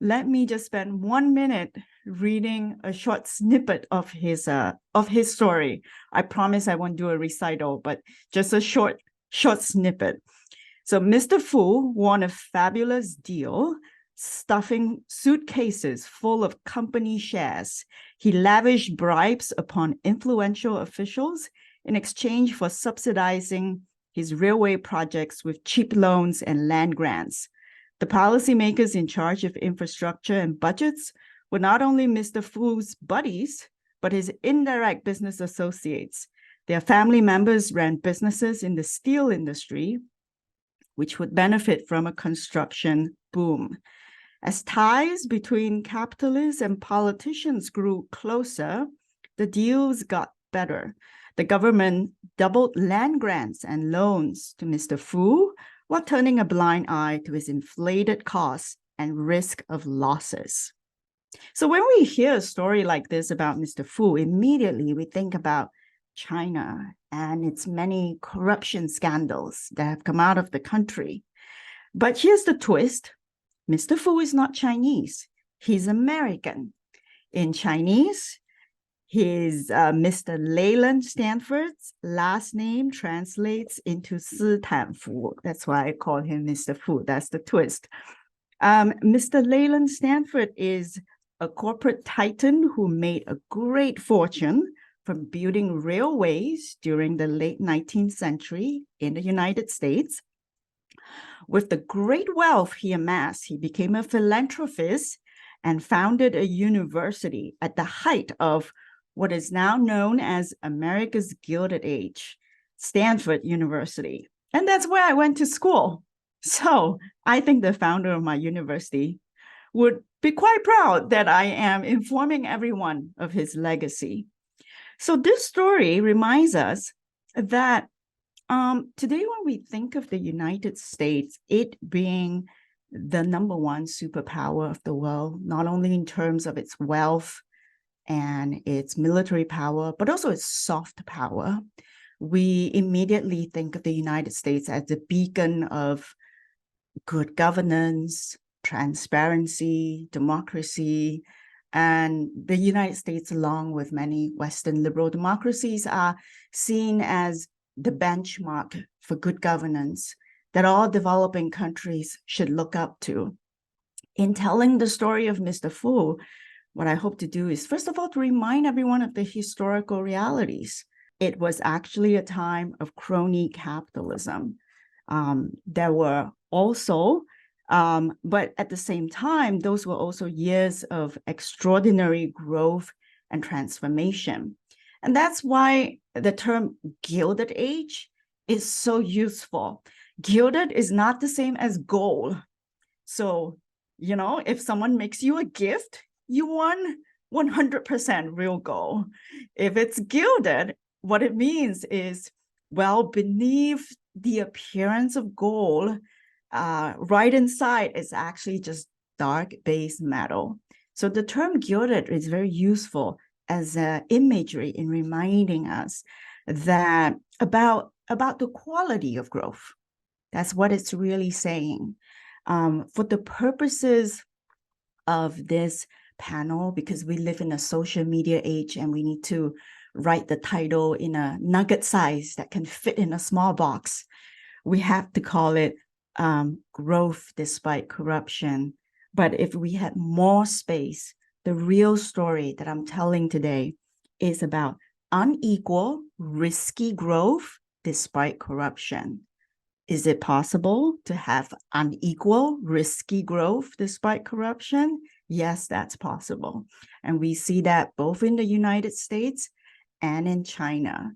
let me just spend 1 minute reading a short snippet of his story. I promise I won't do a recital, but just a short snippet. So Mr. Fu won a fabulous deal, stuffing suitcases full of company shares. He lavished bribes upon influential officials in exchange for subsidizing his railway projects with cheap loans and land grants. The policymakers in charge of infrastructure and budgets were not only Mr. Fu's buddies, but his indirect business associates. Their family members ran businesses in the steel industry, which would benefit from a construction boom. As ties between capitalists and politicians grew closer, the deals got better. The government doubled land grants and loans to Mr. Fu while turning a blind eye to his inflated costs and risk of losses. So when we hear a story like this about Mr. Fu, immediately we think about China and its many corruption scandals that have come out of the country. But here's the twist. Mr. Fu is not Chinese. He's American. In Chinese, his Mr. Leland Stanford's last name translates into Si Tan Fu. That's why I call him Mr. Fu. That's the twist. Mr. Leland Stanford is a corporate titan who made a great fortune from building railways during the late 19th century in the United States. With the great wealth he amassed, he became a philanthropist and founded a university at the height of what is now known as America's Gilded Age, Stanford University. And that's where I went to school. So I think the founder of my university would be quite proud that I am informing everyone of his legacy. So this story reminds us that today when we think of the United States, it being the #1 superpower of the world, not only in terms of its wealth and its military power, but also its soft power, we immediately think of the United States as the beacon of good governance, transparency, democracy. And the United States, along with many Western liberal democracies, are seen as the benchmark for good governance that all developing countries should look up to. In telling the story of Mr. Fu, what I hope to do is, first of all, to remind everyone of the historical realities. It was actually a time of crony capitalism. There were also, but at the same time, those were also years of extraordinary growth and transformation. And that's why the term Gilded Age is so useful. Gilded is not the same as gold. So, if someone makes you a gift, you won 100% real gold. If it's gilded, what it means is, well, beneath the appearance of gold, right inside is actually just dark base metal. So the term gilded is very useful as an imagery in reminding us that about the quality of growth. That's what it's really saying. For the purposes of this panel, because we live in a social media age and we need to write the title in a nugget size that can fit in a small box, we have to call it Growth Despite Corruption. But if we had more space, the real story that I'm telling today is about unequal, risky growth despite corruption. Is it possible to have unequal, risky growth despite corruption? Yes, that's possible. And we see that both in the United States and in China.